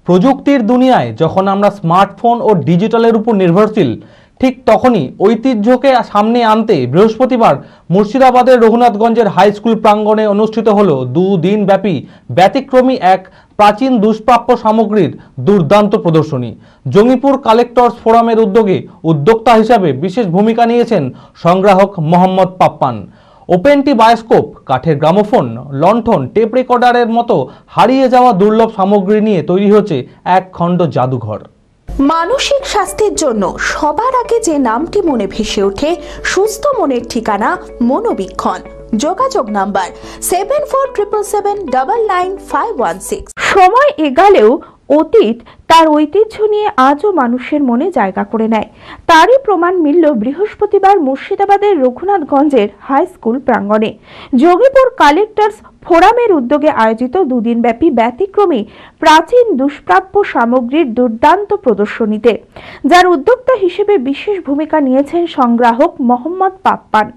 প্রযুক্তির দুনিয়ায় যখন আমরা স্মার্টফোন ও ডিজিটালের উপর নির্ভরশীল, ঠিক তখনই ঐতিহ্যকে সামনে আনতে বৃহস্পতিবার মুর্শিদাবাদের রঘুনাথগঞ্জের হাই স্কুল প্রাঙ্গণে অনুষ্ঠিত হলো দুদিন ব্যাপী ব্যতিক্রমী এক প্রাচীন দুষ্প্রাপ্য সামগ্রীর দুর্দান্ত প্রদর্শনী। জঙ্গিপুর কালেক্টর্স ফোরামের উদ্যোগে উদ্যোক্তা হিসাবে বিশেষ ভূমিকা নিয়েছেন সংগ্রাহক মোহাম্মদ পাপ্পান। ওপেনটি বায়োস্কোপ, কাঠের গ্রামোফোন, লণ্ঠন, টেপ রেকর্ডারের মতো হারিয়ে যাওয়া দুর্লভ সামগ্রী নিয়ে তৈরি হয়েছে এক খণ্ড জাদুঘর। মানসিক স্বাস্থ্যের জন্য সবার আগে যে নামটি মনে ভেসে ওঠে, সুস্থ মনের ঠিকানা মনোবীক্ষণ। যোগাযোগ নাম্বার 7477799516। সময় এগালেও অতীত তার ঐতিহ্য নিয়ে আজও মানুষের মনে জায়গা করে নেয়। তারই প্রমাণ মিলল বৃহস্পতিবার মুর্শিদাবাদের রঘুনাথগঞ্জের হাই স্কুল প্রাঙ্গণে জঙ্গিপুর কালেক্টর্স ফোরামের উদ্যোগে আয়োজিত দুদিনব্যাপী ব্যতিক্রমী প্রাচীন দুষ্প্রাপ্য সামগ্রীর দুর্দান্ত প্রদর্শনীতে, যার উদ্যোক্তা হিসেবে বিশেষ ভূমিকা নিয়েছেন সংগ্রাহক মোহাম্মদ পাপ্পান।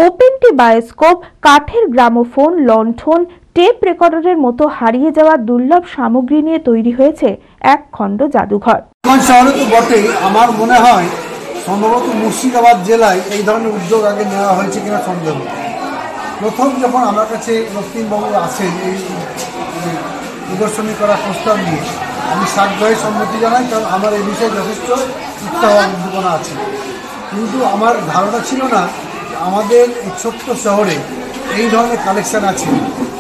ওপেনটি বায়োস্কোপ, কাঠের গ্রামোফোন, লণ্ঠন, টেপ রেকর্ডারের মতো হারিয়ে যাওয়া দুর্লভ সামগ্রী নিয়ে তৈরি হয়েছে এক খণ্ড জাদুঘর। শহরে তো বটেই, আমার মনে হয় সম্ভবত মুর্শিদাবাদ জেলায় এই ধরনের উদ্যোগ আগে নেওয়া হয়েছে কিনা সন্দেহ। প্রথম যখন আমার কাছে রক্তিমবাবু আসেন এই প্রদর্শনী করার প্রস্তাব নিয়ে, আমি সাগ্রহে সম্মতি জানাই, কারণ আমার এই বিষয়ে যথেষ্ট ইচ্ছা উদ্দীপনা আছে। কিন্তু আমার ধারণা ছিল না আমাদের এই ছোট্ট শহরে এই ধরনের কালেকশান আছে,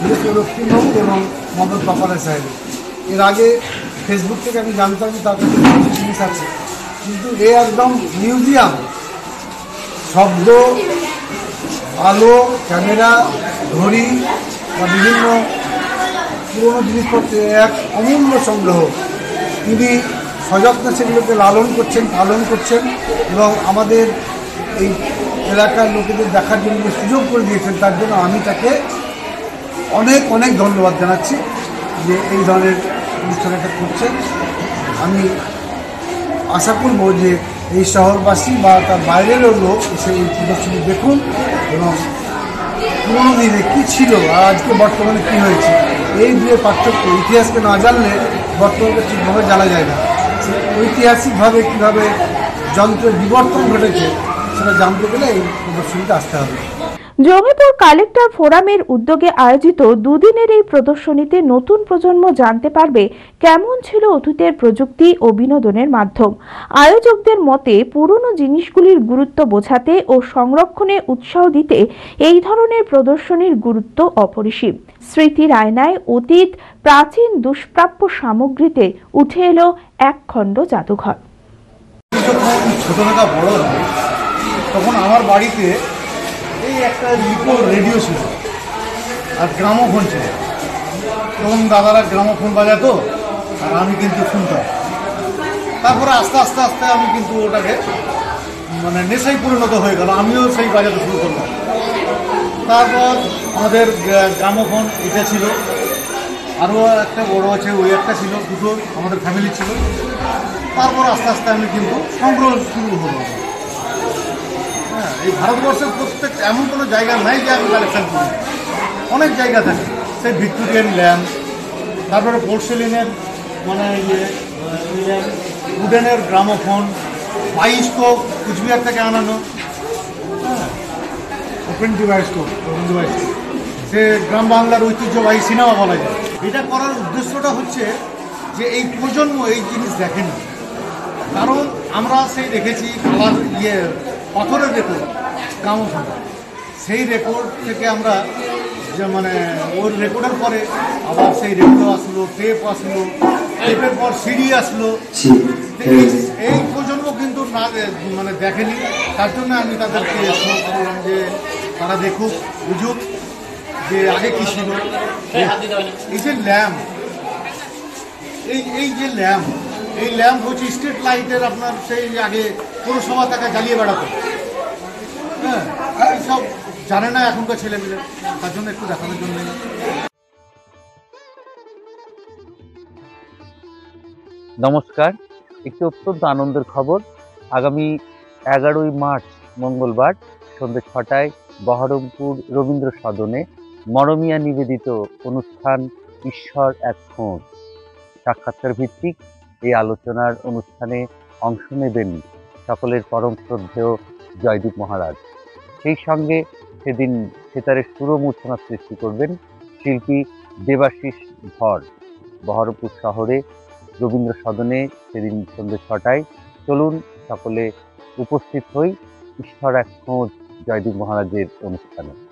বিশেষ করে রক্তিমবাবু এবং মোহাম্মদ পাপ্পান সাহেবের। এর আগে ফেসবুক থেকে আমি জানতাম যে তার কাছে কিছু জিনিস আছে, কিন্তু এ একদম মিউজিয়াম। শব্দ, আলো, ক্যামেরা, ঘড়ি বা বিভিন্ন পুরনো জিনিসপত্রের এক অমূল্য সংগ্রহ। তিনি সযত্নে সেগুলোকে লালন করছেন, পালন করছেন এবং আমাদের এই এলাকার লোকেদের দেখার জন্য সুযোগ করে দিয়েছেন। তার জন্য আমি তাকে অনেক অনেক ধন্যবাদ জানাচ্ছি যে এই ধরনের অনুষ্ঠানটা করছেন। আমি আশা করব যে এই শহরবাসী বা তার বাইরেরও লোক সেই প্রদর্শনী দেখুন এবং পুরোনো দিনে কী ছিল আর আজকে বর্তমানে কী হয়েছে, এই দুয়ের পার্থক্য ইতিহাসকে না জানলে বর্তমানকে ঠিকভাবে জানা যায় না। ঐতিহাসিকভাবে কীভাবে যন্ত্রের বিবর্তন ঘটেছে সেটা জানতে গেলে এই প্রদর্শনীতে আসতে হবে। জঙ্গিপুর কালেক্টর ফোরামের উদ্যোগে আয়োজিত দুদিনের এই প্রদর্শনীতে নতুন প্রজন্ম জানতে পারবে কেমন ছিল অতীতের প্রযুক্তি ও বিনোদনের মাধ্যম। আয়োজকদের মতে পুরনো জিনিসগুলির গুরুত্ব বোঝাতে ও সংরক্ষণে উৎসাহ দিতে এই ধরনের প্রদর্শনীর গুরুত্ব অপরিসীম। স্মৃতির আয়নায় অতীত প্রাচীন দুষ্প্রাপ্য সামগ্রীতে উঠে এলো এক খণ্ড জাদুঘর। ছোটবেলা বড় তখন আমার বাড়িতে এই একটা লিপো রেডিও ছিল আর গ্রামোফোন ছিল। তখন দাদারা গ্রামোফোন বাজাতো আর আমি কিন্তু শুনতাম। তারপরে আস্তে আস্তে আস্তে আমি কিন্তু ওটাকে মানে নেশায় পরিণত হয়ে গেল, আমিও সেই বাজাতে শুরু করলাম। তারপর আমাদের গ্রামোফোন এটা ছিল, আরও একটা বড় আছে, ওই একটা ছিল, দুটো আমাদের ফ্যামিলি ছিল। তারপর আস্তে আস্তে আমি কিন্তু সংগ্রহ শুরু হলো। হ্যাঁ, এই ভারতবর্ষের প্রত্যেক এমন কোনো জায়গা নাই যে আমি কালেকশন করি, অনেক জায়গা থাকে। সেই ভিক্টোরিয়ান ল্যাম্প, তারপরে পোর্সেলিনের মানে উডেনের গ্রামোফোন, বায়োস্কোপ কুচবিহার থেকে আনানো। হ্যাঁ, ওপেনটি বায়োস্কোপ, সে গ্রাম বাংলার ঐতিহ্যবাহী সিনেমা বলা যায়। এটা করার উদ্দেশ্যটা হচ্ছে যে এই প্রজন্ম এই জিনিস দেখেনি, কারণ আমরা সেই দেখেছি কালার পাথরের রেকর্ড গ্রামোফোন, সেই রেকর্ড থেকে আমরা যে মানে ওর রেকর্ডের পরে আবার সেই রেকর্ড আসলো, টেপ আসলো, টেপের পর সিডি আসলো। এই প্রজন্ম কিন্তু না মানে দেখেনি। তার জন্য আমি তাদেরকে বললাম যে তারা দেখুক, বুঝুক যে আগে কী ছিল। এই যে ল্যাম্প, এই যে ল্যাম্প, এই ল্যাম্প হচ্ছে স্ট্রিট লাইটের আপনার সেই আগে পৌরসভা তাকে জ্বালিয়ে বেড়াতো। হ্যাঁ, এইসব জানে না এখনকার ছেলেমেয়ে, তার জন্য একটু দেখানোর জন্য। নমস্কার, একটি অত্যন্ত আনন্দের খবর। আগামী 11ই মার্চ মঙ্গলবার সন্ধ্যে 6টায় বহরমপুর রবীন্দ্র সদনে মরমিয়া নিবেদিত অনুষ্ঠান ঈশ্বর এক খোঁজ। সাক্ষাৎকার ভিত্তিক এই আলোচনার অনুষ্ঠানে অংশ নেবেন সকলের পরম শ্রদ্ধেয় জয়দীপ মহারাজ। সেই সঙ্গে সেদিন সেতারের সুরমূর্ছনা সৃষ্টি করবেন শিল্পী দেবাশিস ধর। বহরমপুর শহরে রবীন্দ্র সদনে সেদিন সন্ধ্যে 6টায়। চলুন সকলে উপস্থিত হই ঈশ্বর এক খোঁজ জয়দীপ মহারাজের অনুষ্ঠানে।